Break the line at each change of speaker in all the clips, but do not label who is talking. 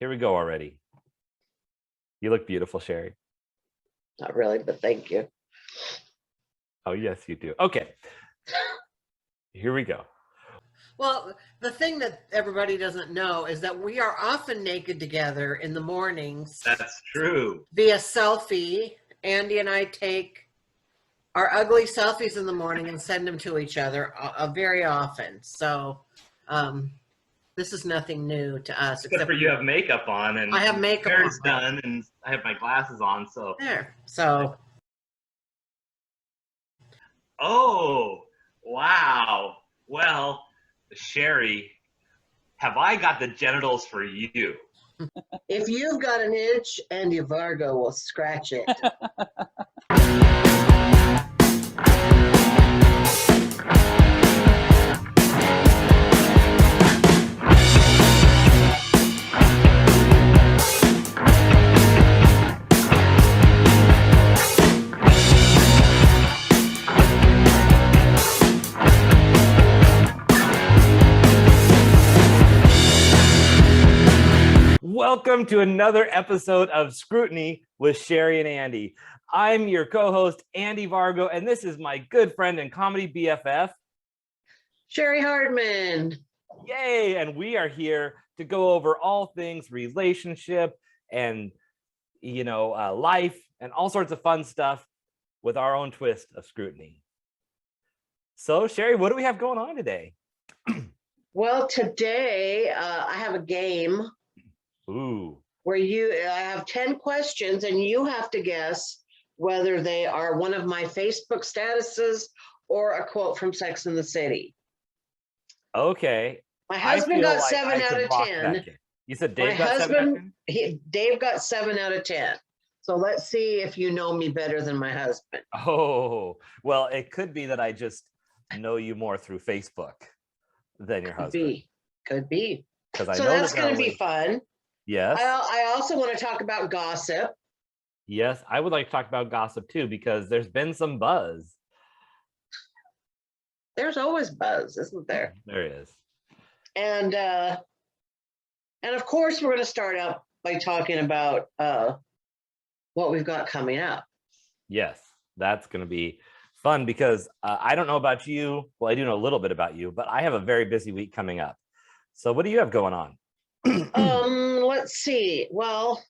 Here we go already. You look beautiful, Cheri.
Not really, but thank you.
Oh, yes, you do. Okay. Here we go.
Well, the thing that everybody doesn't know is that we are often naked together in the mornings.
That's true.
Via selfie. Andy and I take our ugly selfies in the morning and send them to each other very often. So this is nothing new to us.
Except for you have makeup on, and
I have makeup
hair's
on.
done, and I have my glasses on. So
there. So.
Oh, wow. Well, Cheri, have I got the genitals for you?
If you've got an itch, Andy Vargo will scratch it.
Welcome to another episode of Scrutiny with Cheri and Andy. I'm your co-host, Andy Vargo, and this is my good friend and comedy BFF,
Cheri Hardman.
Yay! And we are here to go over all things relationship and, life and all sorts of fun stuff with our own twist of scrutiny. So, Cheri, what do we have going on today?
Well, today I have a game.
Ooh.
Where I have 10 questions and you have to guess whether they are one of my Facebook statuses or a quote from Sex and the City.
Okay.
My husband got 7 out of 10.
You said Dave got 7 out of 10?
Dave got 7 out of 10. So let's see if you know me better than my husband.
Oh, well, it could be that I just know you more through Facebook than your husband.
Could be.
So
that's going to be fun.
Yes.
I also want to talk about gossip.
Yes, I would like to talk about gossip too, because there's been some buzz.
There's always buzz, isn't there?
There is.
And of course, we're going to start out by talking about what we've got coming up.
Yes, that's going to be fun because I don't know about you. Well, I do know a little bit about you, but I have a very busy week coming up. So what do you have going on?
Let's see. Well,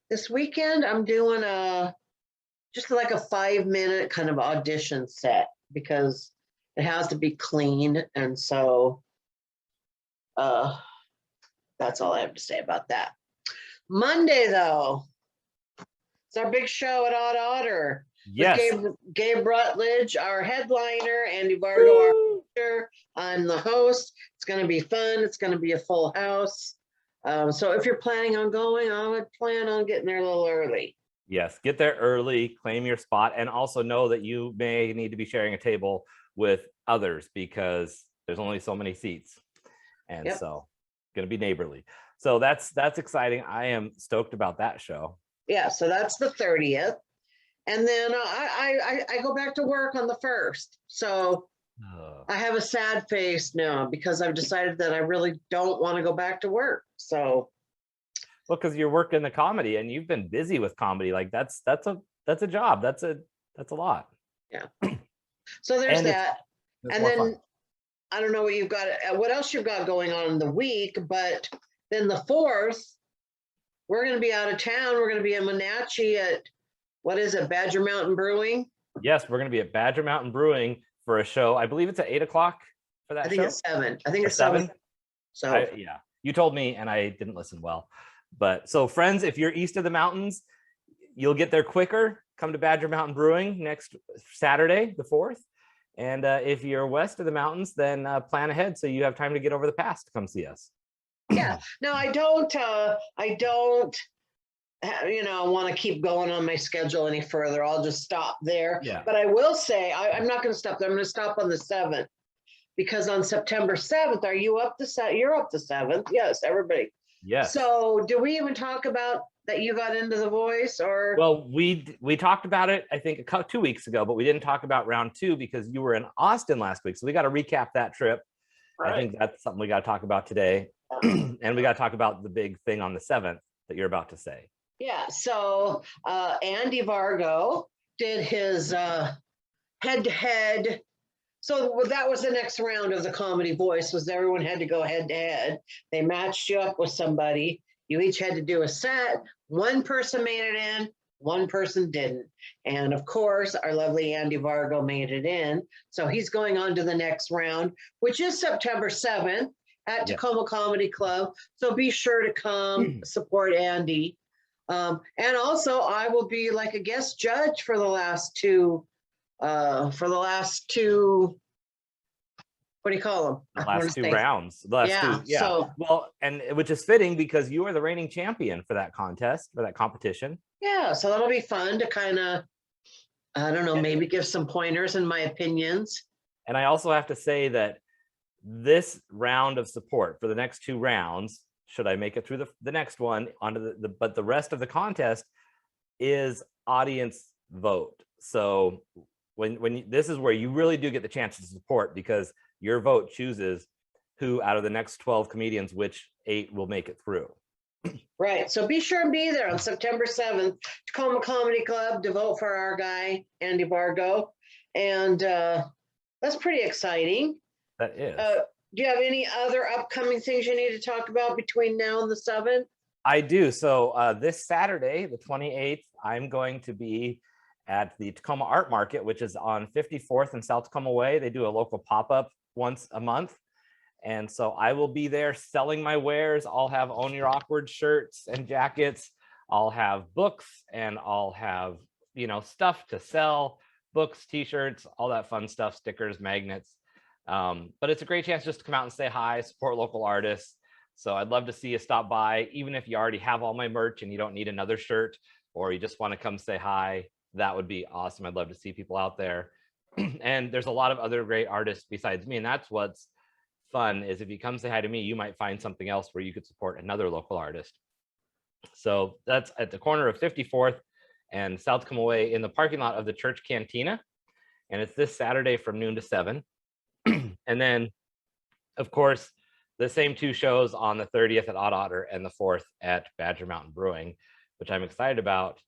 this weekend I'm doing just like a 5-minute kind of audition set because it has to be clean, and so that's all I have to say about that. Monday, though, it's our big show at Odd Otter.
Yes.
Gabe Rutledge, our headliner, Andy Vargo, our producer. I'm the host. It's going to be fun. It's going to be a full house. So if you're planning on going, I would plan on getting there a little early.
Yes, get there early, claim your spot, and also know that you may need to be sharing a table with others because there's only so many seats. And so going to be neighborly. So that's exciting. I am stoked about that show. Yeah,
so that's the 30th. And then I go back to work on the 1st. So I have a sad face now because I've decided that I really don't want to go back to work. So,
well, because you're working the comedy and you've been busy with comedy, like that's a job. That's a lot.
Yeah. So there's that. And then fun. I don't know what you've got. What else you've got going on in the week? But then the 4th, we're going to be out of town. We're going to be in Wenatchee at. What is it, Badger Mountain Brewing?
Yes, we're going to be at Badger Mountain Brewing for a show. I believe it's at 8 o'clock for that show.
I think it's 7. I think it's 7. So
yeah, you told me and I didn't listen well. But so friends, if you're east of the mountains, you'll get there quicker. Come to Badger Mountain Brewing next Saturday, the 4th. And if you're west of the mountains, then plan ahead so you have time to get over the pass to come see us.
Yeah. No, I don't want to keep going on my schedule any further. I'll just stop there.
Yeah.
But I will say, I'm not going to stop there. I'm going to stop on the 7th because on September 7th, are you up the 7th? You're up the 7th. Yes, everybody.
Yes.
So do we even talk about that you got into The Voice or?
Well, we talked about it, I think 2 weeks ago, but we didn't talk about round 2 because you were in Austin last week. So we got to recap that trip. Right. I think that's something we got to talk about today. And we got to talk about the big thing on the 7th that you're about to say.
Yeah, so Andy Vargo did his head-to-head. So that was the next round of the Comedy Voice, was everyone had to go head-to-head. They matched you up with somebody. You each had to do a set. One person made it in, one person didn't. And of course, our lovely Andy Vargo made it in. So he's going on to the next round, which is September 7th at Tacoma Comedy Club. So be sure to come support Andy. And also I will be like a guest judge for the last two, what do you call them?
The last 2 rounds. The last
Yeah,
2, yeah.
so-
Well, and which is fitting because you are the reigning champion for that contest, for that competition.
Yeah, so that'll be fun to kind of, I don't know, maybe give some pointers and my opinions.
And I also have to say that this round of support for the next 2 rounds, should I make it through the next one, onto but the rest of the contest is audience vote. So this is where you really do get the chance to support, because your vote chooses who out of the next 12 comedians, which 8 will make it through.
Right, so be sure and be there on September 7th, Tacoma Comedy Club, to vote for our guy, Andy Vargo. And that's pretty exciting.
That is.
Do you have any other upcoming things you need to talk about between now and the 7th?
I do. So this Saturday, the 28th, I'm going to be at the Tacoma Art Market, which is on 54th and South Tacoma Way. They do a local pop-up once a month. And so I will be there selling my wares. I'll have Own Your Awkward shirts and jackets. I'll have books, and I'll have, stuff to sell, books, t-shirts, all that fun stuff, stickers, magnets. But it's a great chance just to come out and say hi, support local artists. So I'd love to see you stop by, even if you already have all my merch and you don't need another shirt, or you just want to come say hi. That would be awesome. I'd love to see people out there. And there's a lot of other great artists besides me. And that's what's fun, is if you come say hi to me, you might find something else where you could support another local artist. So that's at the corner of 54th and South Tacoma Way, in the parking lot of the church cantina. And it's this Saturday from noon to 7. And then, of course, the same 2 shows on the 30th at Odd Otter and the 4th at Badger Mountain Brewing, which I'm excited about.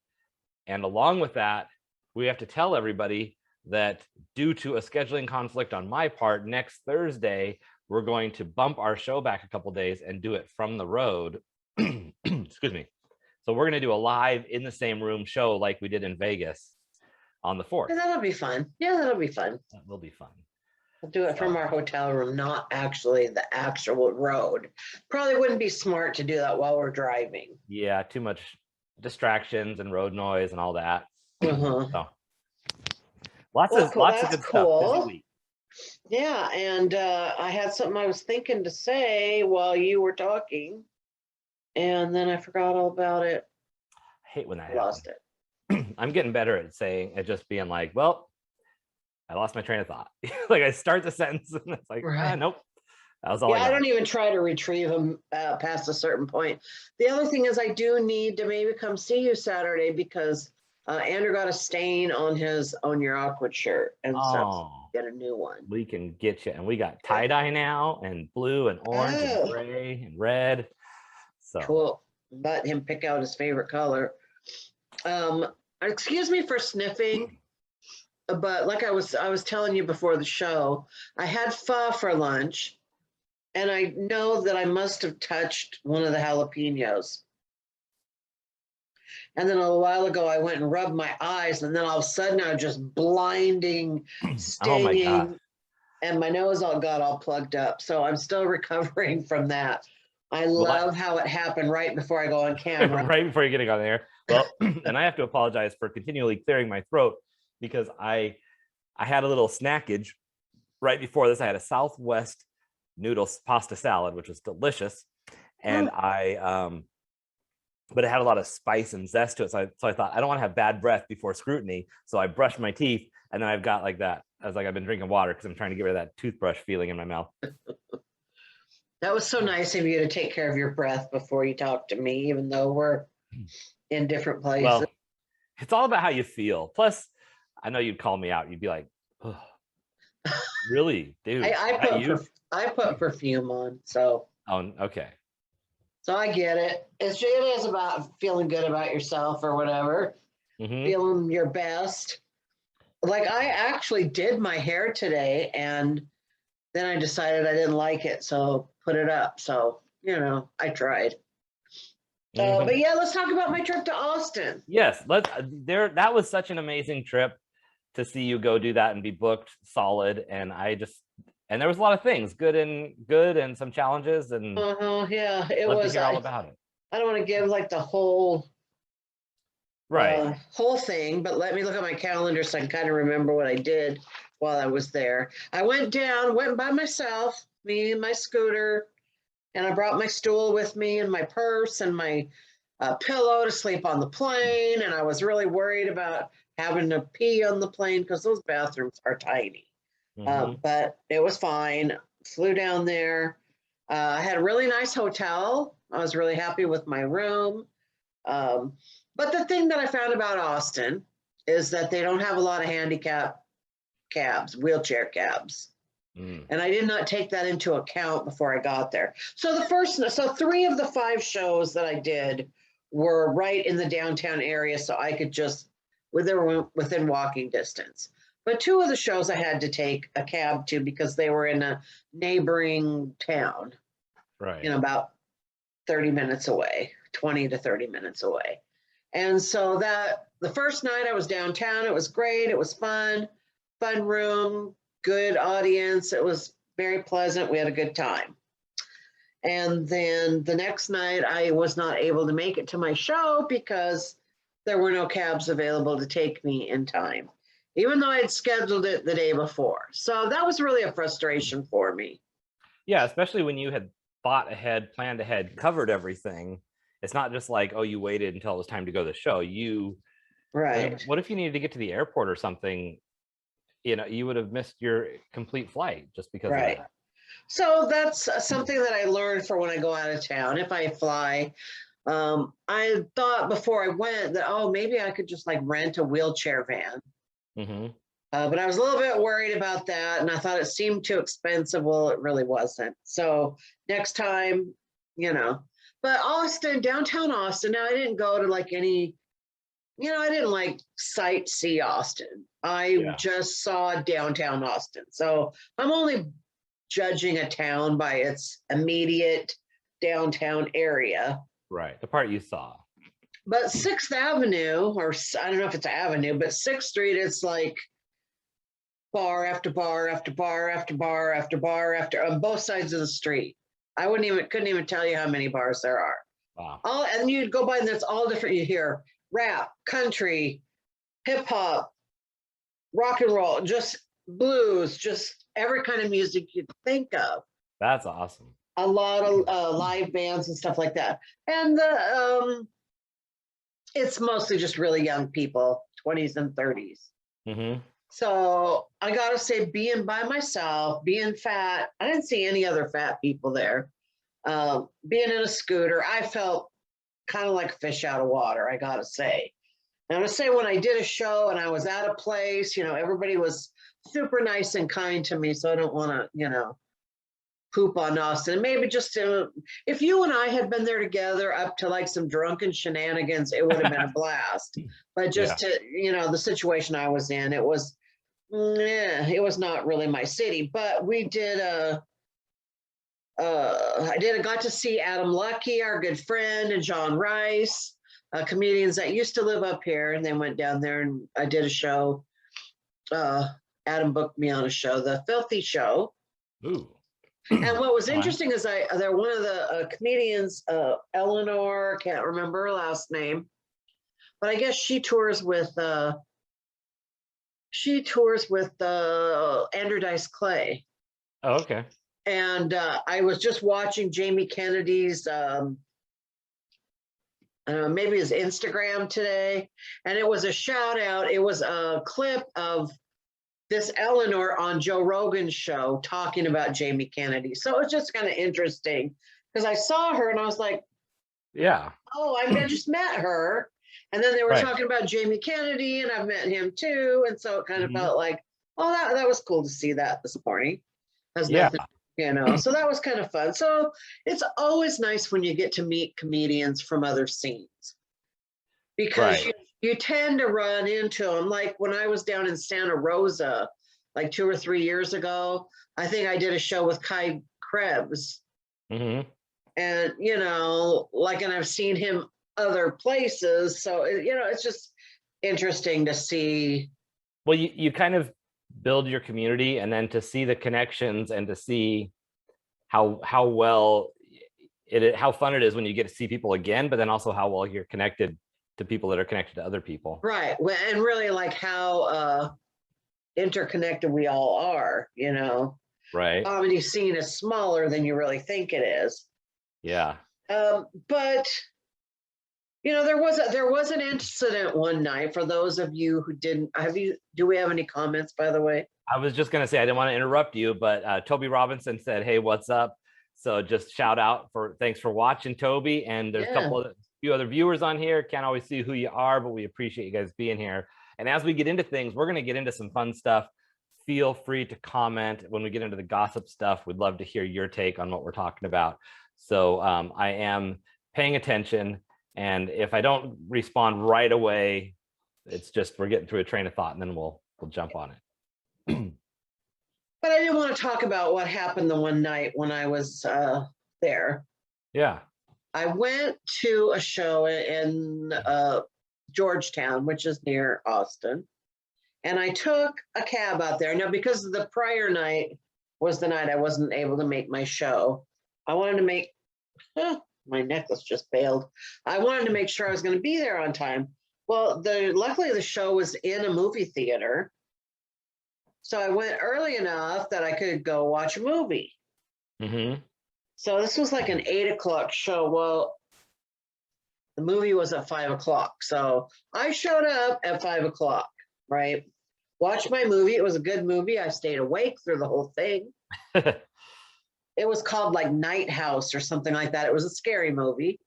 And along with that, we have to tell everybody that due to a scheduling conflict on my part, next Thursday, we're going to bump our show back a couple days and do it from the road. Excuse me. So we're going to do a live in the same room show like we did in Vegas on the 4th.
Yeah, that'll be fun. Yeah, that'll be fun.
That will be fun.
We'll do it from our hotel room, not actually the actual road. Probably wouldn't be smart to do that while we're driving.
Yeah, too much distractions and road noise and all that. So lots of good stuff. Busy week.
Yeah, and I had something I was thinking to say while you were talking, and then I forgot all about it.
I hate when that
Lost
happens. I'm getting better at just being like, well, I lost my train of thought. Like I start the sentence and it's like, nope. That was all I got.
I don't even try to retrieve them past a certain point. The other thing is I do need to maybe come see you Saturday, because Andrew got a stain on his Own Your Awkward shirt, and so get a new one.
We can get you, and we got tie-dye now, and blue and orange and gray and red. So
cool. Let him pick out his favorite color. Excuse me for sniffing, but like I was telling you before the show, I had pho for lunch, and I know that I must have touched one of the jalapenos. And then a while ago, I went and rubbed my eyes, and then all of a sudden, I was just blinding, stinging, and my nose got all plugged up. So I'm still recovering from that. I love how it happened right before I go on camera.
Right before you're getting on there. Well, and I have to apologize for continually clearing my throat, because I had a little snackage right before this. I had a Southwest noodles pasta salad, which was delicious, and but it had a lot of spice and zest to it. So I thought, I don't want to have bad breath before Scrutiny. So I brushed my teeth, and then I've got like that. I was like, I've been drinking water because I'm trying to get rid of that toothbrush feeling in my mouth.
That was so nice of you to take care of your breath before you talk to me, even though we're in different places.
Well, it's all about how you feel. Plus, I know you'd call me out. You'd be like, oh, really, dude?
I put perfume on, so.
Oh, okay.
So I get it. It is about feeling good about yourself or whatever, feeling your best. Like I actually did my hair today and then I decided I didn't like it. So put it up. So, you know, I tried. But yeah, let's talk about my trip to Austin.
Yes, let's that was such an amazing trip to see you go do that and be booked solid. And there was a lot of things, good and some challenges, and
yeah, it
love
was
to hear all about it.
I don't want to give like the whole
Right.
whole thing, but let me look at my calendar so I can kind of remember what I did while I was there. I went by myself, me and my scooter, and I brought my stool with me and my purse and my pillow to sleep on the plane. And I was really worried about having to pee on the plane because those bathrooms are tiny. But it was fine. Flew down there. I had a really nice hotel. I was really happy with my room. But the thing that I found about Austin is that they don't have a lot of handicap cabs, wheelchair cabs. And I did not take that into account before I got there. So 3 of the 5 shows that I did were right in the downtown area. So I could they were within walking distance. But 2 of the shows I had to take a cab to because they were in a neighboring town.
Right.
You know, about 30 minutes away, 20 to 30 minutes away. And so the first night I was downtown, it was great. It was fun room, good audience. It was very pleasant. We had a good time. And then the next night I was not able to make it to my show because there were no cabs available to take me in time, even though I had scheduled it the day before. So that was really a frustration for me.
Yeah, especially when you had thought ahead, planned ahead, covered everything. It's not just like, oh, you waited until it was time to go to the show.
Right.
What if you needed to get to the airport or something? You know, you would have missed your complete flight just because of that.
So that's something that I learned for when I go out of town. If I fly, I thought before I went that, oh, maybe I could just like rent a wheelchair van. But I was a little bit worried about that. And I thought it seemed too expensive. Well, it really wasn't. So next time, you know, but Austin, downtown Austin, now I didn't go to like any, you know, I didn't like sightsee Austin. I just saw downtown Austin. So I'm only judging a town by its immediate downtown area.
Right. The part you saw.
But 6th Avenue, or I don't know if it's avenue, but 6th Street, it's like bar after bar after bar after bar after bar after on both sides of the street. I couldn't even tell you how many bars there are.
Wow.
And you'd go by and it's all different. You hear rap, country, hip hop, rock and roll, just blues, just every kind of music you'd think of.
That's awesome.
A lot of live bands and stuff like that. And it's mostly just really young people, 20s and 30s. So I gotta say, being by myself, being fat, I didn't see any other fat people there. Being in a scooter, I felt kind of like a fish out of water, I gotta say. And I'm gonna say when I did a show and I was at a place, you know, everybody was super nice and kind to me. So I don't want to, you know, poop on Austin. And maybe just if you and I had been there together up to like some drunken shenanigans, it would have been a blast. But just to, you know, the situation I was in, it was not really my city. But we did I got to see Adam Lucky, our good friend, and John Rice, comedians that used to live up here, and they went down there and I did a show. Adam booked me on a show, The Filthy Show.
Ooh.
And what was interesting is they're one of the comedians, Eleanor, can't remember her last name, but I guess she tours with Andrew Dice Clay.
Oh, okay.
And I was just watching Jamie Kennedy's maybe his Instagram today, and it was a shout out. It was a clip of this Eleanor on Joe Rogan's show talking about Jamie Kennedy. So it's just kind of interesting because I saw her and I was like,
yeah,
oh, I just met her. And then they were talking about Jamie Kennedy and I've met him too. And so it kind of felt like, oh, that was cool to see that this morning. Has nothing you know, so that was kind of fun. So it's always nice when you get to meet comedians from other scenes, because
Right.
you tend to run into them. Like when I was down in Santa Rosa, like 2 or 3 years ago, I think I did a show with Kai Krebs.
Mm-hmm.
And, you know, like, and I've seen him other places. So, you know, it's just interesting to see.
Well, you kind of build your community, and then to see the connections and to see how well how fun it is when you get to see people again, but then also how well you're connected to people that are connected to other people.
Right. And really like how interconnected we all are, you know.
Right.
Comedy scene is smaller than you really think it is.
Yeah.
But you know, there was an incident one night. For those of you who didn't, do we have any comments, by the way?
I was just gonna say, I didn't want to interrupt you, but Toby Robinson said, "Hey, what's up?" So just shout out thanks for watching, Toby. And there's a few other viewers on here. Can't always see who you are, but we appreciate you guys being here. And as we get into things, we're gonna get into some fun stuff. Feel free to comment when we get into the gossip stuff. We'd love to hear your take on what we're talking about. So I am paying attention, and if I don't respond right away, it's just we're getting through a train of thought, and then we'll jump on it.
But I didn't want to talk about what happened the one night when I was there.
Yeah.
I went to a show in Georgetown, which is near Austin, and I took a cab out there. Now, because the prior night was the night I wasn't able to make my show, I wanted to make, my necklace just failed. I wanted to make sure I was going to be there on time. Well, luckily the show was in a movie theater. So I went early enough that I could go watch a movie.
Mm-hmm.
So this was like an 8 o'clock show. Well, the movie was at 5 o'clock. So I showed up at 5 o'clock, right? Watched my movie. It was a good movie. I stayed awake through the whole thing. It was called like Night House or something like that. It was a scary movie.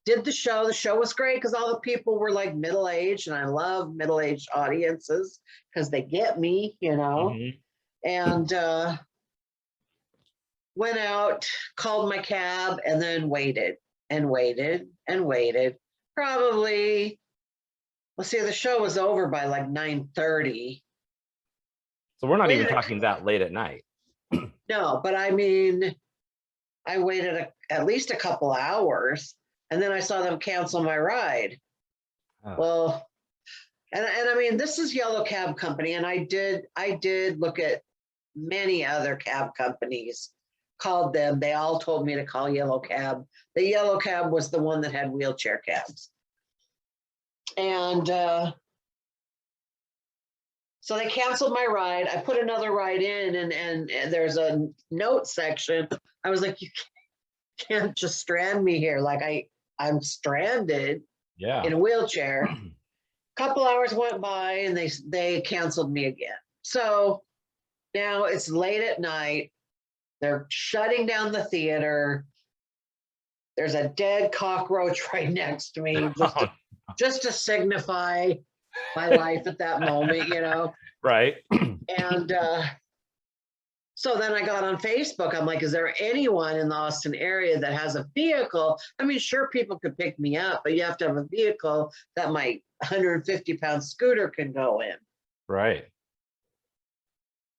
Did the show. The show was great because all the people were like middle-aged, and I love middle-aged audiences because they get me, you know. Mm-hmm. And went out, called my cab, and then waited and waited and waited. Probably, let's see, the show was over by like 9:30.
So we're not even talking that late at night.
No, but I mean, I waited at least a couple hours, and then I saw them cancel my ride. Oh. Well, and I mean, this is Yellow Cab Company, and I did look at many other cab companies, called them. They all told me to call Yellow Cab. The Yellow Cab was the one that had wheelchair cabs. And so they canceled my ride. I put another ride in, and there's a note section. I was like, you can't just strand me here. Like I'm stranded in a wheelchair. A couple hours went by, and they canceled me again. So now it's late at night. They're shutting down the theater. There's a dead cockroach right next to me, just to signify my life at that moment, you know?
Right.
And so then I got on Facebook. I'm like, is there anyone in the Austin area that has a vehicle? I mean, sure, people could pick me up, but you have to have a vehicle that my 150-pound scooter can go in.
Right.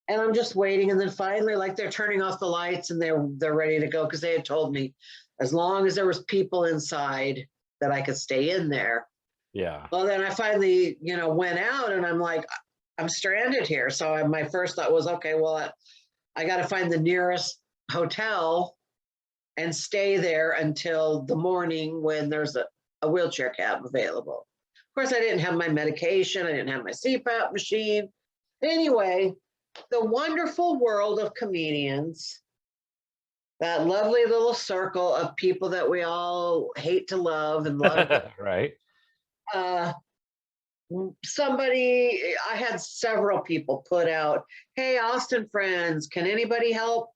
And I'm just waiting. And then finally, like, they're turning off the lights, and they're ready to go, because they had told me as long as there was people inside that I could stay in there.
Yeah.
Well, then I finally, you know, went out, and I'm like, I'm stranded here. So my first thought was, okay, well, I got to find the nearest hotel and stay there until the morning when there's a wheelchair cab available. Of course, I didn't have my medication. I didn't have my CPAP machine. Anyway, the wonderful world of comedians, that lovely little circle of people that we all hate to love and love.
Right.
I had several people put out, hey, Austin friends, can anybody help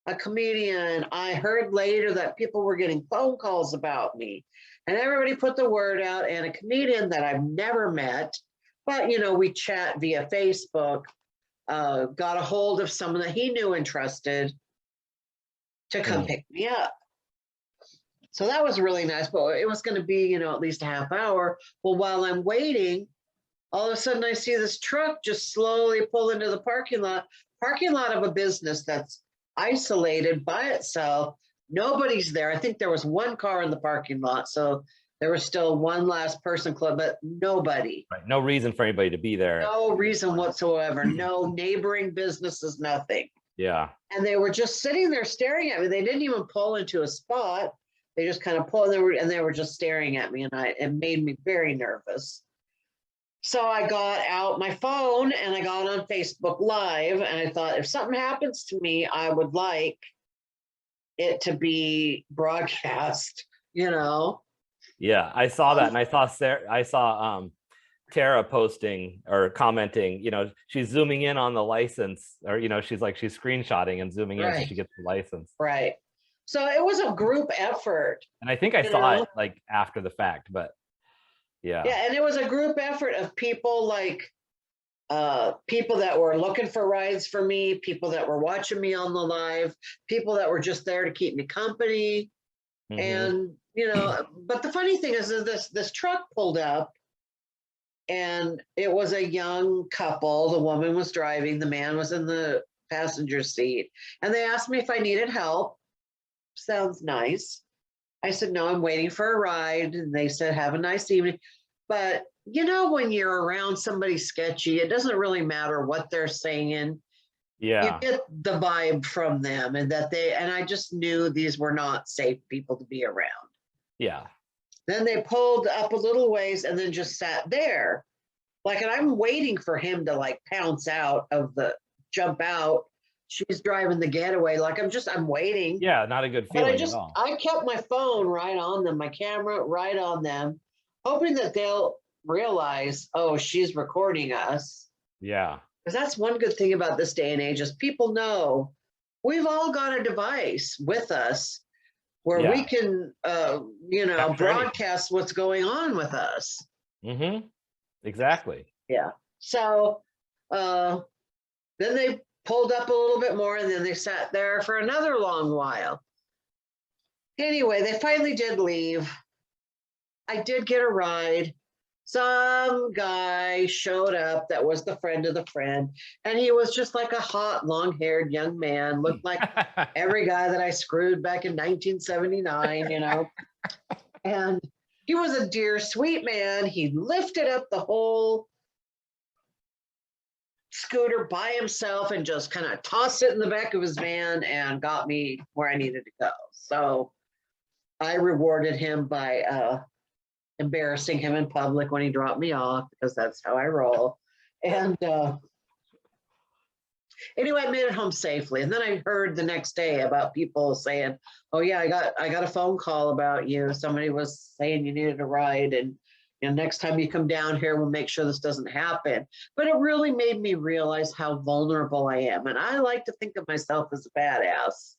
a comedian? I heard later that people were getting phone calls about me, and everybody put the word out. And a comedian that I've never met, but, you know, we chat via Facebook, got a hold of someone that he knew and trusted to come pick me up. So that was really nice, but it was going to be, at least a half hour. Well, while I'm waiting, all of a sudden I see this truck just slowly pull into the parking lot of a business that's isolated by itself. Nobody's there. I think there was one car in the parking lot. So there was still one last person club, but nobody.
Right. No reason for anybody to be there.
No reason whatsoever. No neighboring businesses, nothing.
Yeah.
And they were just sitting there staring at me. They didn't even pull into a spot. They just kind of pulled, and they were just staring at me, and it made me very nervous. So I got out my phone and I got on Facebook Live, and I thought, if something happens to me, I would like it to be broadcast,
Yeah, I saw that, and I saw Tara posting or commenting, she's zooming in on the license, or she's screenshotting and zooming in so she gets the license.
Right. So it was a group effort.
And I think I saw it like after the fact, but yeah.
Yeah, and it was a group effort of people people that were looking for rides for me, people that were watching me on the live, people that were just there to keep me company. And but the funny thing is this truck pulled up, and it was a young couple. The woman was driving, the man was in the passenger seat, and they asked me if I needed help. Sounds nice. I said, no, I'm waiting for a ride. And they said, have a nice evening. But when you're around somebody sketchy, it doesn't really matter what they're saying.
Yeah.
You get the vibe from them, and I just knew these were not safe people to be around.
Yeah.
Then they pulled up a little ways and then just sat there. And I'm waiting for him to pounce out of jump out. She's driving the getaway. I'm waiting.
Yeah, not a good feeling at all.
I kept my phone right on them, my camera right on them, hoping that they'll realize, oh, she's recording us.
Yeah.
Because that's one good thing about this day and age is people know we've all got a device with us where we can, broadcast what's going on with us.
Mm-hmm. Exactly.
Yeah. So then they pulled up a little bit more, and then they sat there for another long while. Anyway, they finally did leave. I did get a ride. Some guy showed up that was the friend of the friend, and he was just like a hot, long-haired young man, looked like every guy that I screwed back in 1979, And he was a dear, sweet man. He lifted up the whole scooter by himself and just kind of tossed it in the back of his van and got me where I needed to go. So I rewarded him by embarrassing him in public when he dropped me off, because that's how I roll. And anyway, I made it home safely. And then I heard the next day about people saying, oh yeah, I got a phone call about you. Somebody was saying you needed a ride, and next time you come down here, we'll make sure this doesn't happen. But it really made me realize how vulnerable I am. And I like to think of myself as a badass.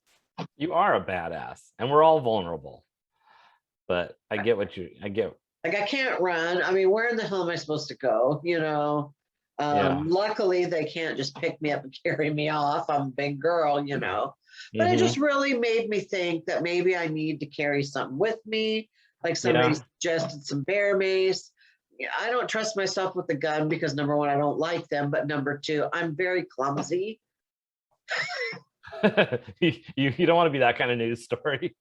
You are a badass, and we're all vulnerable. But I get.
I can't run. I mean, where in the hell am I supposed to go? Luckily, they can't just pick me up and carry me off. I'm a big girl, But it just really made me think that maybe I need to carry something with me. Like somebody suggested some bear mace. I don't trust myself with the gun because number one, I don't like them. But number two, I'm very clumsy.
you don't want to be that kind of news story.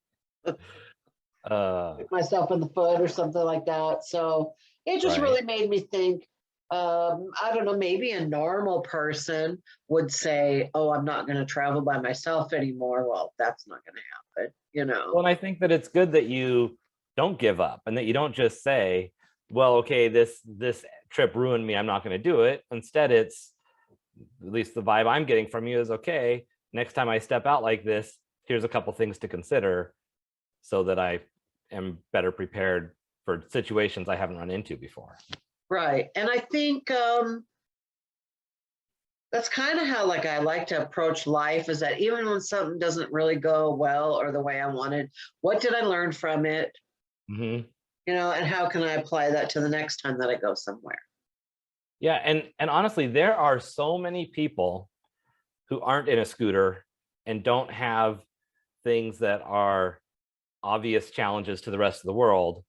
Myself in the foot or something like that. So it just really made me think, I don't know, maybe a normal person would say, oh, I'm not going to travel by myself anymore. Well, that's not going to happen,
Well, and I think that it's good that you don't give up, and that you don't just say, well, okay, this trip ruined me, I'm not going to do it. Instead, it's, at least the vibe I'm getting from you is, okay, next time I step out like this, here's a couple things to consider so that I am better prepared for situations I haven't run into before.
Right. And I think that's kind of how I like to approach life, is that even when something doesn't really go well or the way I wanted, what did I learn from it?
Mm-hmm.
And how can I apply that to the next time that I go somewhere?
Yeah, and honestly, there are so many people who aren't in a scooter and don't have things that are obvious challenges to the rest of the world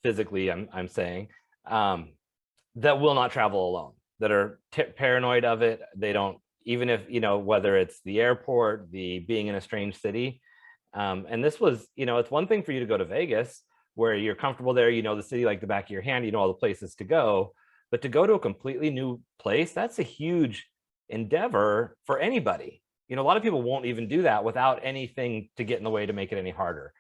physically, I'm saying, that will not travel alone, that are paranoid of it. They don't, even if, whether it's the airport, the being in a strange city. And this was, it's one thing for you to go to Vegas where you're comfortable there, the city like the back of your hand, all the places to go, but to go to a completely new place, that's a huge endeavor for anybody. A lot of people won't even do that without anything to get in the way to make it any harder.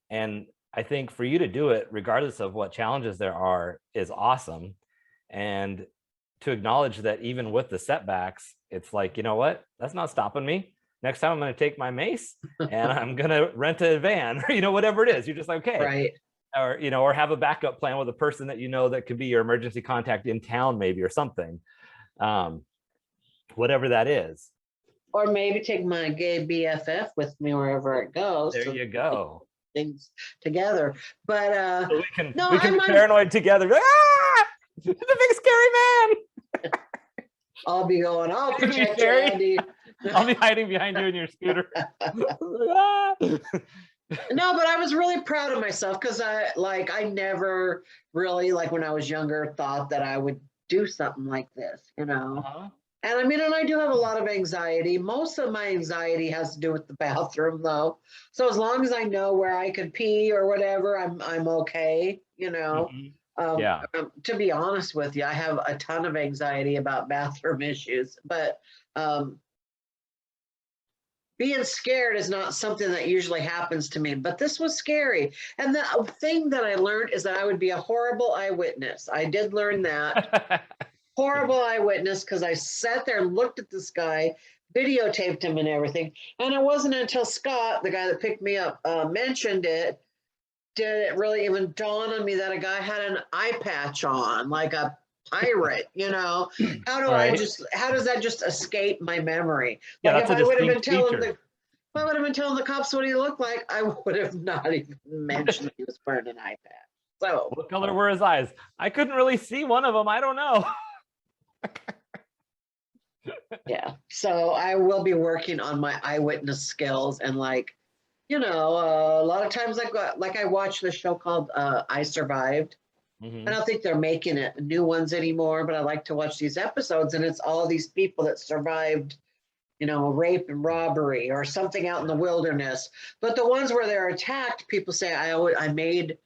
And I think for you to do it, regardless of what challenges there are, is awesome. And to acknowledge that even with the setbacks, it's like, you know what, that's not stopping me. Next time I'm going to take my mace and I'm going to rent a van, or, whatever it is. You're just like, okay.
Right.
Or, or have a backup plan with a person that that could be your emergency contact in town, maybe, or something. Whatever that is.
Or maybe take my gay BFF with me wherever it goes.
There you go.
Things together. But
so we can be paranoid together. Ah! The big scary man.
I'll be going, I'll protect you, Andy.
I'll be hiding behind you in your scooter.
No, but I was really proud of myself because I never really, like when I was younger, thought that I would do something like this,
Uh-huh.
And I do have a lot of anxiety. Most of my anxiety has to do with the bathroom, though. So as long as I know where I could pee or whatever, I'm okay,
Mm-hmm. Yeah.
To be honest with you, I have a ton of anxiety about bathroom issues, but being scared is not something that usually happens to me, but this was scary. And the thing that I learned is that I would be a horrible eyewitness. I did learn that. Horrible eyewitness, because I sat there and looked at this guy, videotaped him and everything. And it wasn't until Scott, the guy that picked me up, mentioned it, did it really even dawn on me that a guy had an eye patch on, like a pirate, How does that just escape my memory?
Yeah,
like
that's
if I would have been
telling
the cops what he looked like, I would have not even mentioned that he was wearing an eye patch. So
what color were his eyes? I couldn't really see one of them. I don't know.
Yeah, so I will be working on my eyewitness skills and a lot of times I watch this show called I Survived.
Mm-hmm.
I don't think they're making new ones anymore, but I like to watch these episodes, and it's all these people that survived, rape and robbery or something out in the wilderness. But the ones where they're attacked, people say I made,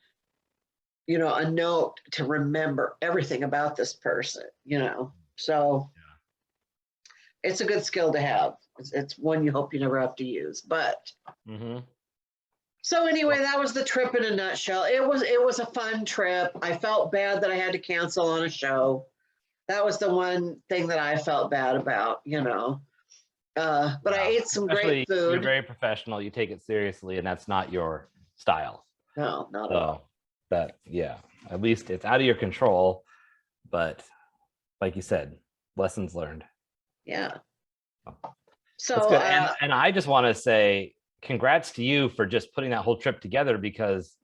a note to remember everything about this person, So it's a good skill to have. It's one you hope you never have to use, but.
Mm-hmm.
So anyway, that was the trip in a nutshell. It was a fun trip. I felt bad that I had to cancel on a show. That was the one thing that I felt bad about, But I ate some great food.
You're very professional. You take it seriously, and that's not your style.
No, not at all.
At least it's out of your control. But like you said, lessons learned.
Yeah. So
that's good. And I just want to say congrats to you for just putting that whole trip together, because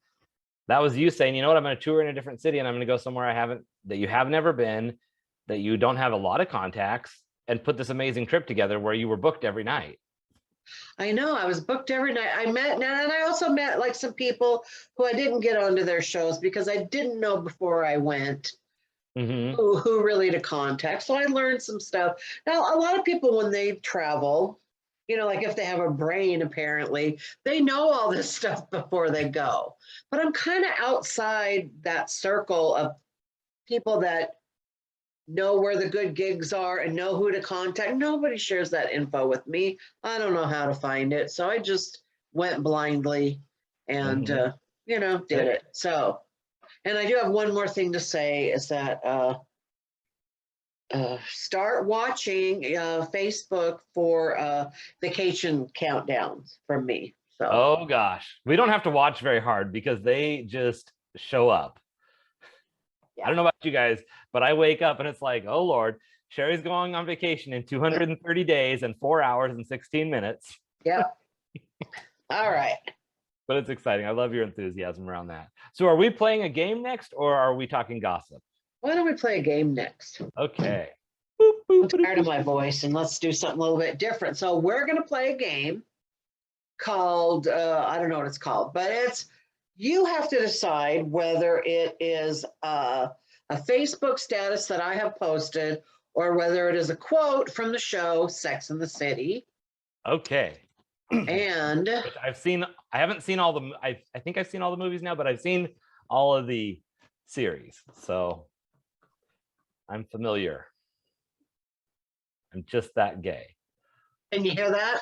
that was you saying, you know what, I'm going to tour in a different city and I'm going to go somewhere that you have never been, that you don't have a lot of contacts, and put this amazing trip together where you were booked every night.
I know, I was booked every night. And I also met like some people who I didn't get onto their shows because I didn't know before I went.
Mm-hmm.
Who really to contact. So I learned some stuff. Now, a lot of people, when they travel, like if they have a brain, apparently, they know all this stuff before they go. But I'm kind of outside that circle of people that know where the good gigs are and know who to contact. Nobody shares that info with me. I don't know how to find it. So I just went blindly and, did it. So. And I do have one more thing to say is that start watching Facebook for vacation countdowns from me. So.
Oh gosh, we don't have to watch very hard because they just show up. Yeah. I don't know about you guys, but I wake up and it's like, oh Lord, Cheri's going on vacation in 230 days and 4 hours and 16 minutes.
Yep. All right.
But it's exciting. I love your enthusiasm around that. So are we playing a game next, or are we talking gossip?
Why don't we play a game next?
Okay.
I'm tired of my voice, and let's do something a little bit different. So we're going to play a game called, I don't know what it's called, but it's, you have to decide whether it is a Facebook status that I have posted or whether it is a quote from the show Sex and the City.
Okay.
And
Which I've seen. I haven't seen all the. I think I've seen all the movies now, but I've seen all of the series, so I'm familiar. I'm just that gay.
can you hear that?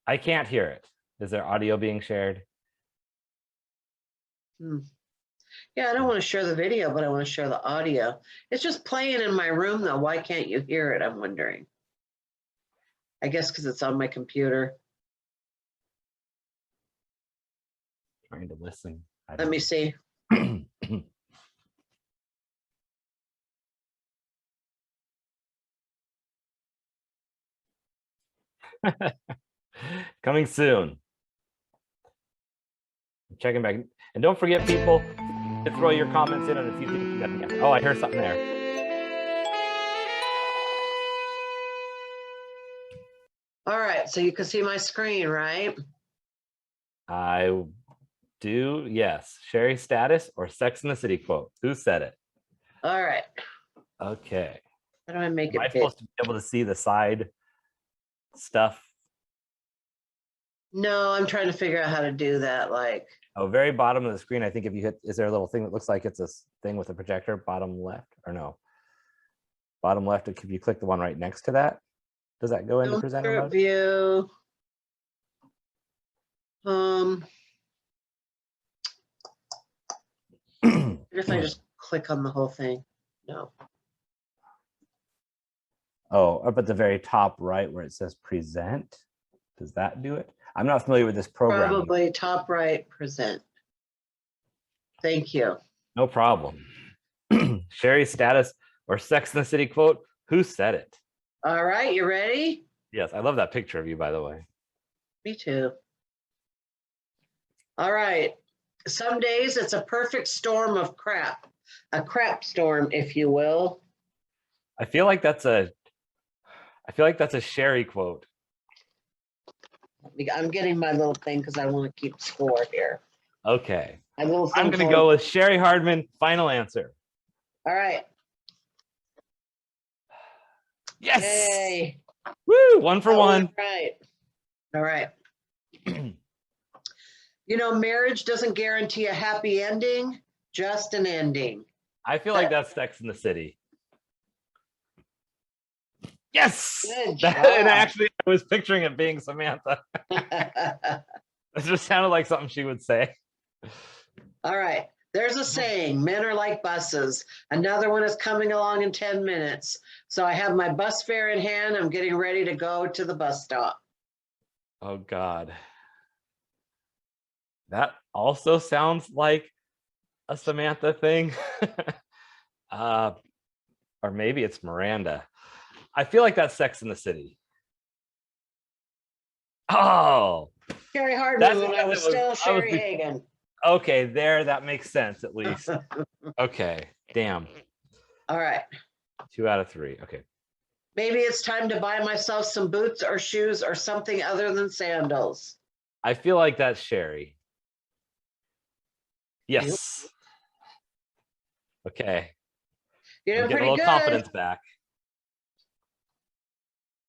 I can't hear it. Is there audio being shared?
Yeah, I don't want to share the video, but I want to share the audio. It's just playing in my room, though. Why can't you hear it? I'm wondering. I guess because it's on my computer.
Trying to listen.
Let me see.
Coming soon. I'm checking back. And don't forget, people, to throw your comments in on if you think you got an answer. Oh, I heard something there.
All right, so you can see my screen, right?
I do, yes. Cheri status or Sex in the City quote? Who said it?
All right.
Okay.
How do I make
Am I
it big?
supposed to be able to see the side stuff?
No, I'm trying to figure out how to do that. Like,
Oh, very bottom of the screen. I think if you hit, is there a little thing that looks like it's a thing with a projector? Bottom left or no? Bottom left. If you click the one right next to that, does that go into presenter mode?
view. If I just click on the whole thing, no.
Oh, up at the very top right where it says present. Does that do it? I'm not familiar with this program.
Probably top right, present. Thank you.
No problem. Cheri status or Sex in the City quote? Who said it?
All right, you ready?
Yes, I love that picture of you, by the way.
Me too. All right. Some days it's a perfect storm of crap, a crap storm, if you will.
I feel like that's a Cheri quote.
I'm getting my little thing because I want to keep score here.
Okay.
My little thing.
I'm going to go with Cheri Hardman. Final answer.
All right.
Yes.
Yay.
Woo! 1 for 1.
Right. All right. You know, marriage doesn't guarantee a happy ending, just an ending.
I feel like that's Sex in the City. Yes.
Good job.
And actually, I was picturing it being Samantha. It just sounded like something she would say.
All right. There's a saying, men are like buses. Another one is coming along in 10 minutes. So I have my bus fare in hand. I'm getting ready to go to the bus stop.
Oh, God. That also sounds like a Samantha thing. Or maybe it's Miranda. I feel like that's Sex in the City. Oh.
Cheri Hardman when I was still Sherry
was,
Hagan.
Okay, there, that makes sense at least. Okay, damn.
All right.
2 out of 3. Okay.
Maybe it's time to buy myself some boots or shoes or something other than sandals.
I feel like that's Cheri. Yes. Okay.
You're doing
getting
pretty
a little
good.
confidence back.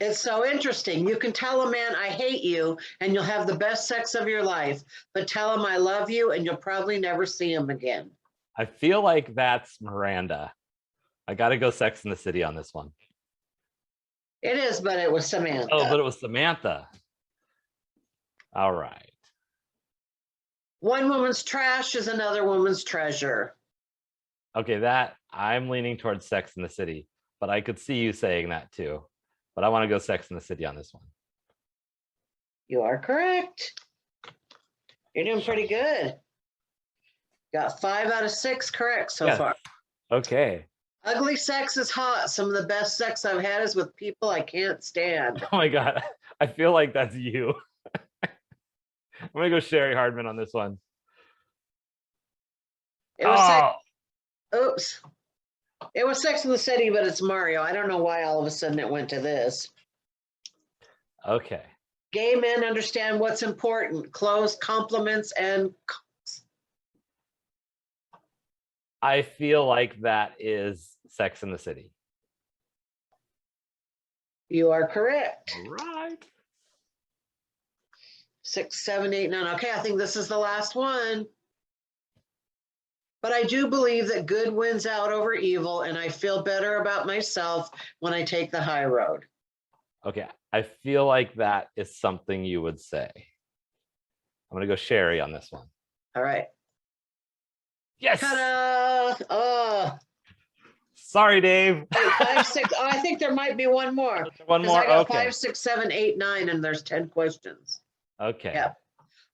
It's so interesting. You can tell a man, I hate you, and you'll have the best sex of your life, but tell him I love you, and you'll probably never see him again.
I feel like that's Miranda. I got to go Sex in the City on this one.
It is, but it was Samantha.
Oh, but it was Samantha. All right.
One woman's trash is another woman's treasure.
Okay, that I'm leaning towards Sex in the City, but I could see you saying that too. But I want to go Sex in the City on this one.
You are correct. You're doing pretty good. Got 5 out of 6 correct so far.
Okay.
Ugly sex is hot. Some of the best sex I've had is with people I can't stand.
Oh my God. I feel like that's you. I'm going to go Cheri Hardman on this one.
It was oops. It was Sex and the City, but it's Mario. I don't know why all of a sudden it went to this.
Okay.
Gay men understand what's important, clothes, compliments, and
I feel like that is Sex in the City.
you are correct.
All right.
6, 7, 8, 9. Okay, I think this is the last one. But I do believe that good wins out over evil, and I feel better about myself when I take the high road.
Okay. I feel like that is something you would say. I'm going to go Cheri on this one.
All right.
Yes.
Ta-da! Oh,
Sorry, Dave.
5, 6. Oh, I think there might be one more.
One
'Cause
more.
I got
Okay.
5, 6, 7, 8, 9, and there's 10 questions.
Okay.
Yeah.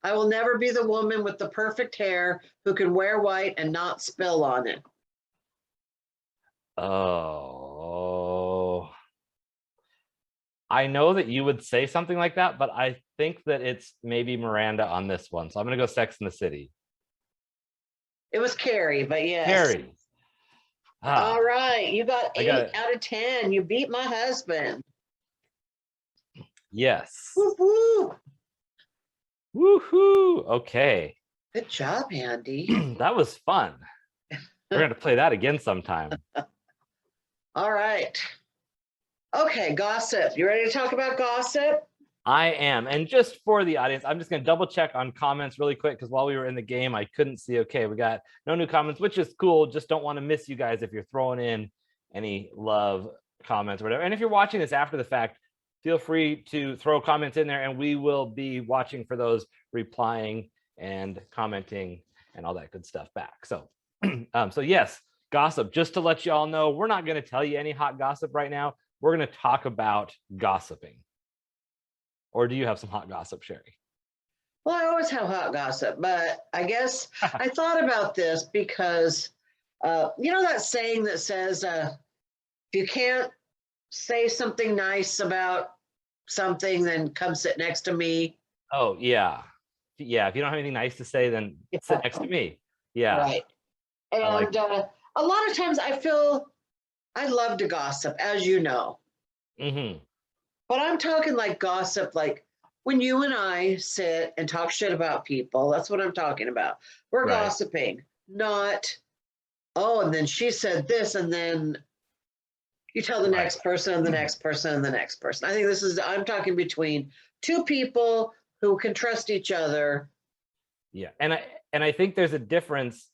I will never be the woman with the perfect hair who can wear white and not spill on it.
Oh. I know that you would say something like that, but I think that it's maybe Miranda on this one. So I'm going to go Sex in the City.
It was Cheri, but yes.
Cheri. Ah,
All right. You got
I
8
got it.
out of 10. You beat my husband.
yes.
Woo-hoo.
Woohoo. Okay.
Good job, Andy.
That was fun. We're going to play that again sometime.
All right. Okay, gossip. You ready to talk about gossip?
I am. And just for the audience, I'm just going to double check on comments really quick because while we were in the game, I couldn't see. Okay, we got no new comments, which is cool. Just don't want to miss you guys if you're throwing in any love comments or whatever. And if you're watching this after the fact, feel free to throw comments in there and we will be watching for those, replying and commenting and all that good stuff back. So, so yes, gossip. Just to let you all know, we're not going to tell you any hot gossip right now. We're going to talk about gossiping. Or do you have some hot gossip, Cheri?
Well, I always have hot gossip, but I guess I thought about this because, you know that saying that says, if you can't say something nice about something, then come sit next to me.
Oh, yeah. Yeah, if you don't have anything nice to say, then sit next to me. Yeah.
Right. And
like
a lot of times I feel I love to gossip, as you know.
Mm-hmm.
But I'm talking like gossip, like when you and I sit and talk shit about people, that's what I'm talking about. We're
Right.
gossiping, not, oh, and then she said this, and then you tell the next person and the next person and the next person. I think I'm talking between two people who can trust each other.
Yeah. And I think there's a difference.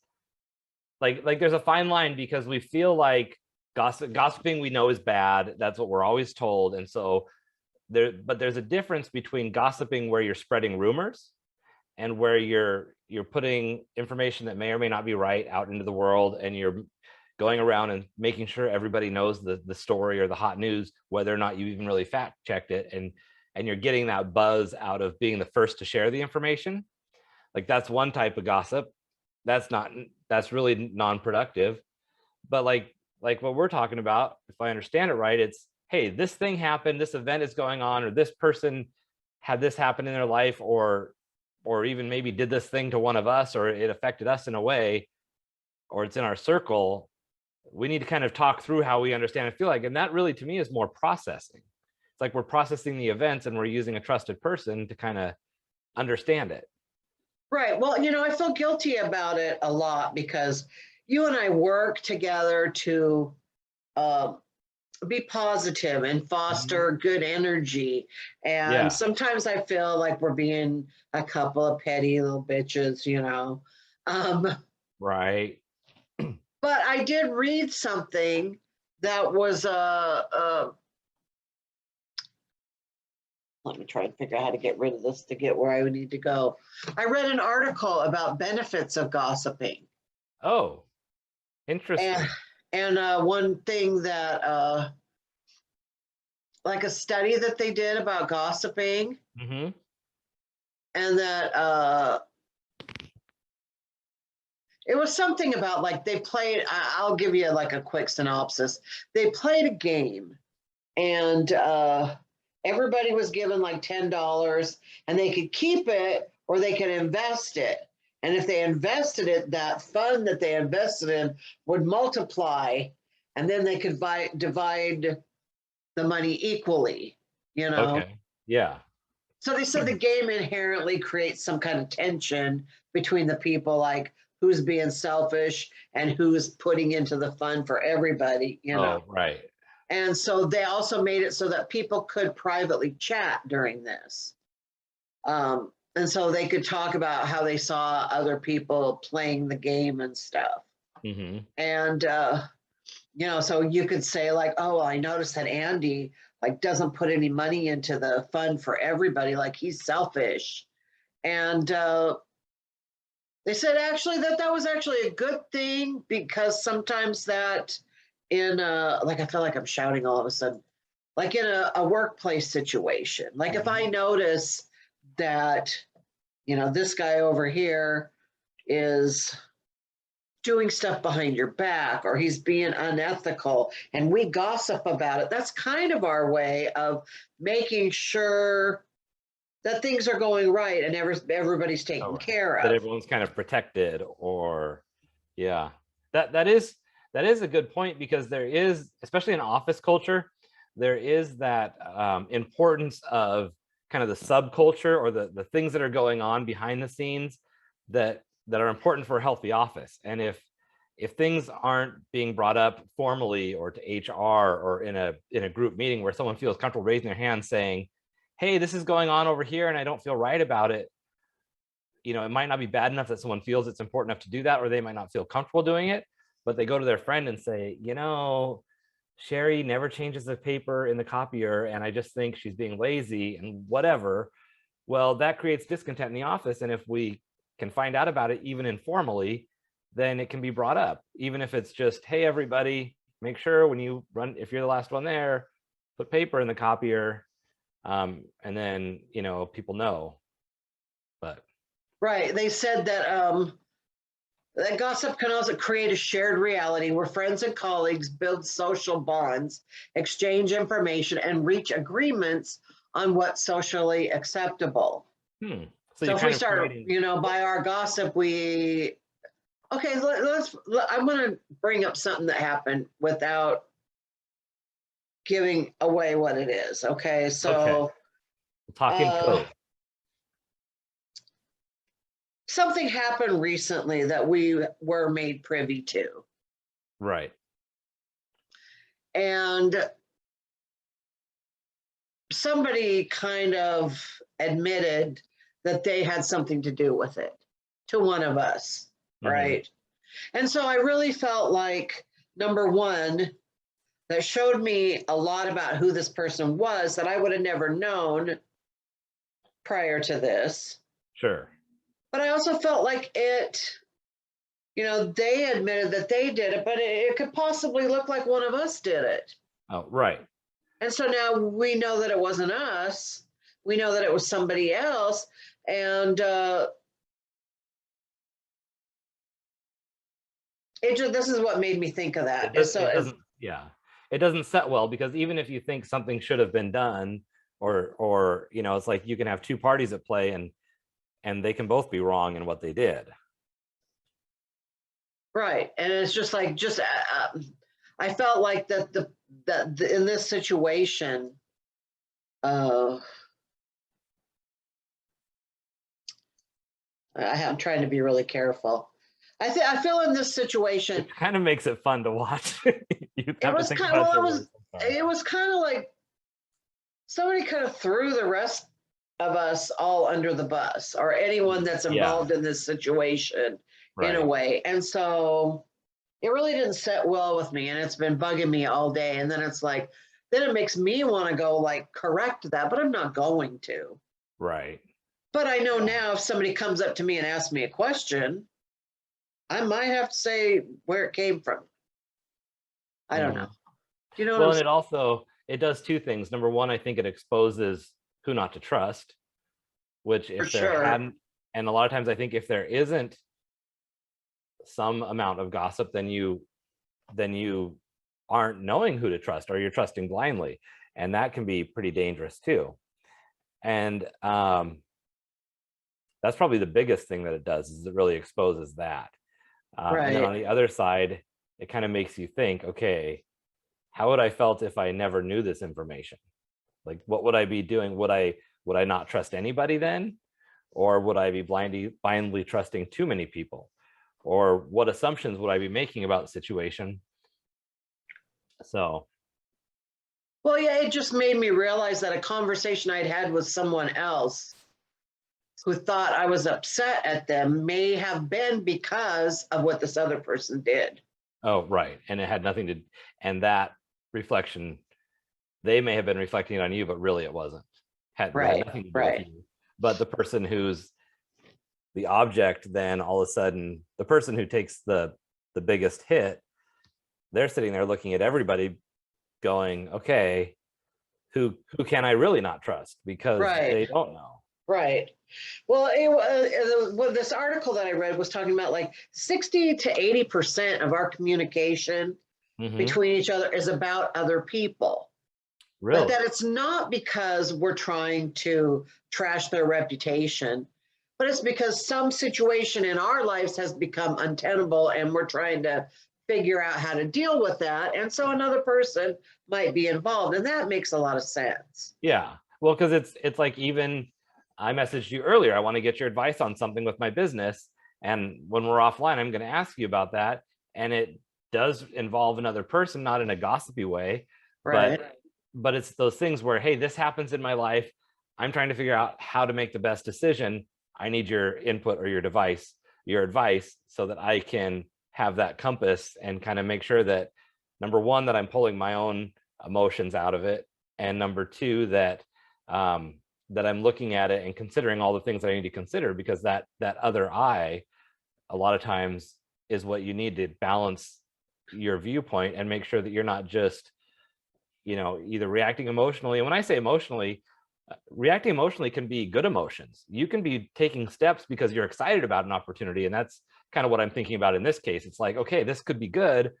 Like there's a fine line because we feel like gossiping we know is bad. That's what we're always told. And so but there's a difference between gossiping where you're spreading rumors and where you're putting information that may or may not be right out into the world, and you're going around and making sure everybody knows the story or the hot news, whether or not you even really fact checked it, and you're getting that buzz out of being the first to share the information. Like that's one type of gossip. That's really non-productive. But like what we're talking about, if I understand it right, it's, hey, this thing happened, this event is going on, or this person had this happen in their life, or even maybe did this thing to one of us, or it affected us in a way, or it's in our circle. We need to kind of talk through how we understand and feel like, and that really to me is more processing. It's like we're processing the events and we're using a trusted person to kind of understand it.
Right. Well, I feel guilty about it a lot because you and I work together to be positive and foster good energy. And sometimes I feel like we're being a couple of petty little bitches,
Right.
But I did read something that was let me try and figure out how to get rid of this to get where I would need to go. I read an article about benefits of gossiping.
Oh, interesting.
And one thing that, like a study that they did about gossiping,
Mm-hmm.
and that it was something about like they played, I'll give you like a quick synopsis. They played a game and everybody was given like $10 and they could keep it or they could invest it. And if they invested it, that fund that they invested in would multiply. and then they could divide the money equally, you know?
Okay. Yeah.
So they said the game inherently creates some kind of tension between the people, like who's being selfish and who's putting into the fund for everybody, you know?
Oh, right.
And so they also made it so that people could privately chat during this. And so they could talk about how they saw other people playing the game and stuff.
Mm-hmm.
And, you know, so you could say like, oh, well, I noticed that Andy like doesn't put any money into the fund for everybody. Like he's selfish. And they said actually that was actually a good thing, because sometimes that in like, I feel like I'm shouting all of a sudden, like in a workplace situation, like if I notice that, you know, this guy over here is doing stuff behind your back, or he's being unethical, and we gossip about it, that's kind of our way of making sure that things are going right and everybody's taken care
That
of.
everyone's kind of protected, or yeah, that is a good point, because there is, especially in office culture, there is that importance of kind of the subculture, or the things that are going on behind the scenes that are important for a healthy office. And if things aren't being brought up formally or to HR or in a group meeting where someone feels comfortable raising their hand saying, hey, this is going on over here and I don't feel right about it, you know, it might not be bad enough that someone feels it's important enough to do that, or they might not feel comfortable doing it, but they go to their friend and say, you know, Cheri never changes the paper in the copier, and I just think she's being lazy and whatever. Well, that creates discontent in the office. And if we can find out about it, even informally, then it can be brought up, even if it's just, hey, everybody, make sure when you run, if you're the last one there, put paper in the copier. And then, you know, people know. But
Right. They said that that gossip can also create a shared reality where friends and colleagues build social bonds, exchange information, and reach agreements on what's socially acceptable. So if we start, you know, by our gossip, we, okay, I'm going to bring up something that happened without giving away what it is. Okay. So
talking code.
Something happened recently that we were made privy to.
Right.
And somebody kind of admitted that they had something to do with it to one of us, right? And so I really felt like, number one, that showed me a lot about who this person was that I would have never known prior to this.
Sure.
But I also felt like it, you know, they admitted that they did it, but it could possibly look like one of us did it.
Oh, right.
And so now we know that it wasn't us. We know that it was somebody else. And this is what made me think of that.
It doesn't set well, because even if you think something should have been done, or you know, it's like you can have two parties at play, and they can both be wrong in what they did.
Right. And it's just like, I felt like that in this situation, I'm trying to be really careful. I feel in this situation,
it kind of makes it fun to watch. It was
kind of like somebody kind of threw the rest of us all under the bus, or anyone that's involved in this situation, in a way. And so it really didn't set well with me, and it's been bugging me all day. And then it's like, then it makes me want to go like correct that, but I'm not going to.
Right.
But I know now if somebody comes up to me and asks me a question, I might have to say where it came from. I don't know. Do you know what I'm
saying? And it does two things. Number one, I think it exposes who not to trust, which if there hadn't, and a lot of times I think if there isn't some amount of gossip, then you aren't knowing who to trust, or you're trusting blindly, and that can be pretty dangerous too. And that's probably the biggest thing that it does, is it really exposes that. And then on the other side, it kind of makes you think, okay, how would I felt if I never knew this information? Like, what would I be doing? Would I not trust anybody then? Or would I be blindly trusting too many people? Or what assumptions would I be making about the situation? So,
Well, yeah, it just made me realize that a conversation I'd had with someone else who thought I was upset at them may have been because of what this other person did.
oh, right. And it had nothing to, and that reflection, they may have been reflecting on you, but really it wasn't. It had
Right,
nothing to do
right.
with you. But the person who's the object, then all of a sudden, the person who takes the biggest hit, they're sitting there looking at everybody going, okay, who can I really not trust? Because
Right.
they don't know.
Right. Well, this article that I read was talking about like 60 to 80% of our communication between each other is about other people.
Really?
But that it's not because we're trying to trash their reputation, but it's because some situation in our lives has become untenable and we're trying to figure out how to deal with that. And so another person might be involved, and that makes a lot of sense.
Yeah. Well, because it's like, even I messaged you earlier, I want to get your advice on something with my business. And when we're offline, I'm going to ask you about that. And it does involve another person, not in a gossipy way,
Right.
but it's those things where, hey, this happens in my life. I'm trying to figure out how to make the best decision. I need your input or your advice, so that I can have that compass and kind of make sure that, number one, that I'm pulling my own emotions out of it. And number two, that that I'm looking at it and considering all the things that I need to consider, because that other eye, a lot of times, is what you need to balance your viewpoint and make sure that you're not just, either reacting emotionally. And when I say emotionally, reacting emotionally can be good emotions. You can be taking steps because you're excited about an opportunity. And that's kind of what I'm thinking about in this case. It's like, okay, this could be good,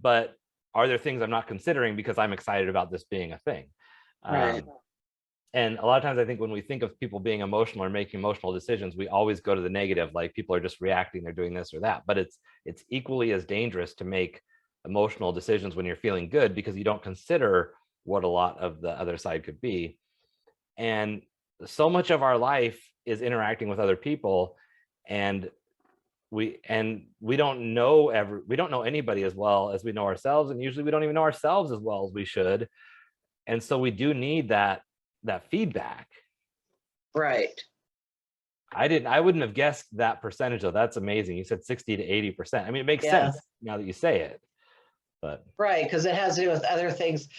but are there things I'm not considering because I'm excited about this being a thing?
Right.
And a lot of times I think when we think of people being emotional or making emotional decisions, we always go to the negative, like people are just reacting, they're doing this or that. But it's equally as dangerous to make emotional decisions when you're feeling good, because you don't consider what a lot of the other side could be. And so much of our life is interacting with other people, and we don't know anybody as well as we know ourselves, and usually we don't even know ourselves as well as we should. And so we do need that feedback.
Right.
I wouldn't have guessed that percentage, though. That's amazing. You said 60 to 80%. I mean, it makes sense now that you say it. But
right, because it has to do with other things.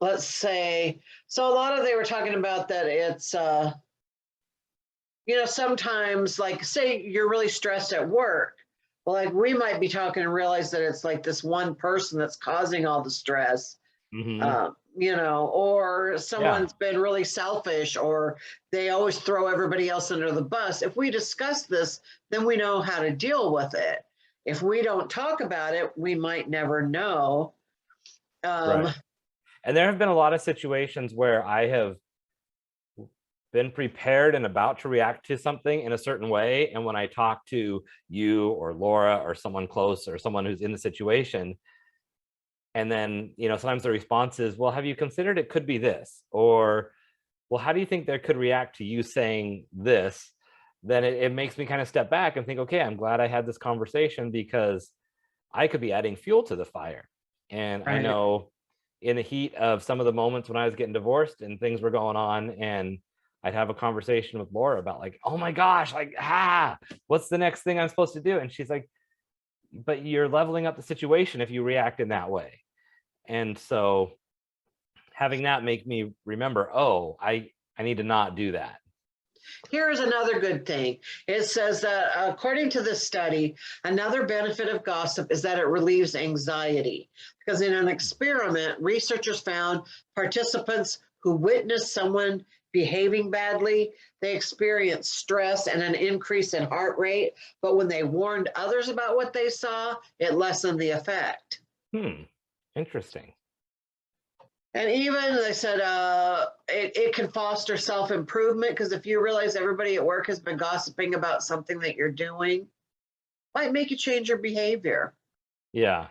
Let's say, so a lot of, they were talking about that it's sometimes, like, say you're really stressed at work. Well, like, we might be talking and realize that it's like this one person that's causing all the stress. Or someone's been really selfish, or they always throw everybody else under the bus. If we discuss this, then we know how to deal with it. If we don't talk about it, we might never know.
Right. And there have been a lot of situations where I have been prepared and about to react to something in a certain way. And when I talk to you or Laura or someone close or someone who's in the situation, and then, sometimes the response is, well, have you considered it could be this? Or, well, how do you think they could react to you saying this? Then it makes me kind of step back and think, okay, I'm glad I had this conversation, because I could be adding fuel to the fire. And I know in the heat of some of the moments when I was getting divorced and things were going on, and I'd have a conversation with Laura about, like, oh my gosh, like, what's the next thing I'm supposed to do? And she's like, but you're leveling up the situation if you react in that way. And so having that make me remember, oh, I need to not do that.
Here's another good thing. It says that according to this study, another benefit of gossip is that it relieves anxiety. Because in an experiment, researchers found participants who witnessed someone behaving badly, they experienced stress and an increase in heart rate. But when they warned others about what they saw, it lessened the effect.
Interesting.
And even they said it can foster self-improvement, because if you realize everybody at work has been gossiping about something that you're doing, might make you change your behavior.
Yeah.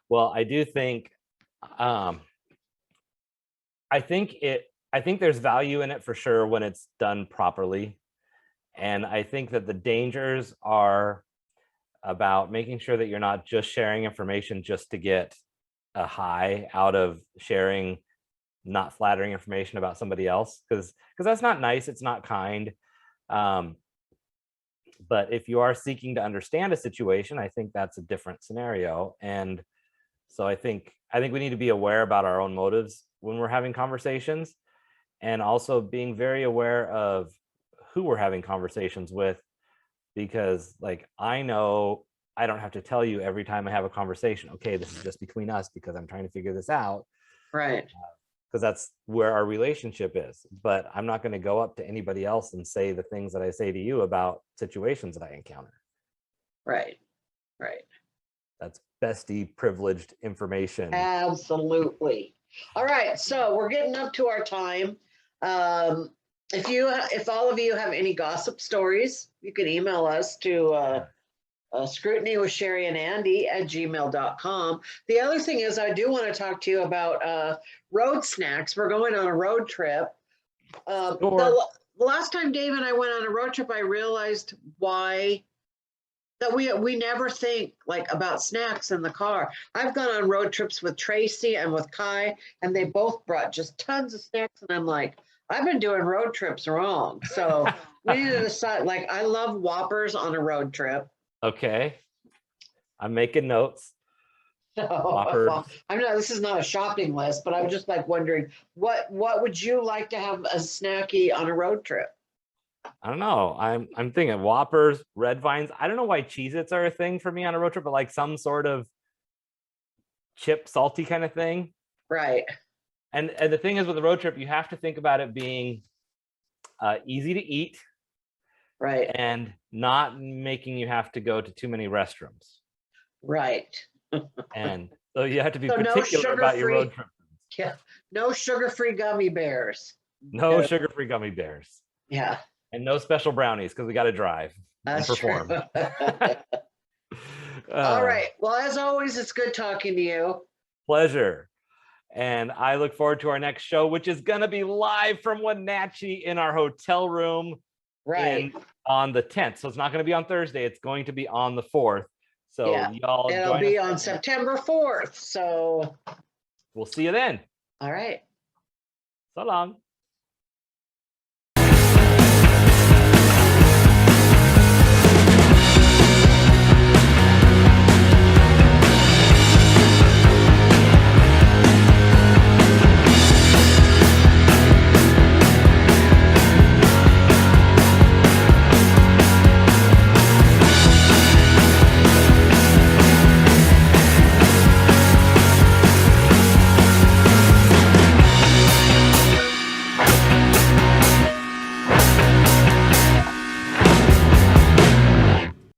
Well, I do think, I think there's value in it for sure when it's done properly. And I think that the dangers are about making sure that you're not just sharing information just to get a high out of sharing not flattering information about somebody else, because that's not nice, it's not kind. But if you are seeking to understand a situation, I think that's a different scenario. And so I think we need to be aware about our own motives when we're having conversations, and also being very aware of who we're having conversations with, because like I know I don't have to tell you every time I have a conversation, okay, this is just between us because I'm trying to figure this out,
Right.
because that's where our relationship is. But I'm not going to go up to anybody else and say the things that I say to you about situations that I encounter.
Right. Right.
That's bestie privileged information.
Absolutely. All right. So we're getting up to our time. If all of you have any gossip stories, you can email us to Scrutiny with Cheri and Andy at gmail.com. The other thing is, I do want to talk to you about road snacks. We're going on a road trip.
Sure.
The last time Dave and I went on a road trip, I realized that we never think like about snacks in the car. I've gone on road trips with Tracy and with Kai, and they both brought just tons of snacks. And I'm like, I've been doing road trips wrong. So we need to decide, like, I love Whoppers on a road trip.
Okay. I'm making notes.
So
Whoppers.
I'm not, this is not a shopping list, but I'm just like wondering, what would you like to have a snacky on a road trip?
I don't know. I'm thinking Whoppers, Red Vines. I don't know why Cheez-Its are a thing for me on a road trip, but like some sort of chip, salty kind of thing.
Right.
And the thing is with a road trip, you have to think about it being easy to eat,
Right.
and not making you have to go to too many restrooms.
Right.
And so you have to be
So no
particular about your road trip.
Yeah. No sugar-free gummy bears.
No sugar-free gummy bears.
Yeah.
And no special brownies, because we got to drive and perform.
All right. Well, as always, it's good talking to you.
Pleasure. And I look forward to our next show, which is going to be live from Wenatchee in our hotel room on the 10th. So it's not going to be on Thursday. It's going to be on the 4th. So y'all
it'll be on September 4th. So
we'll see you then.
All right.
So long.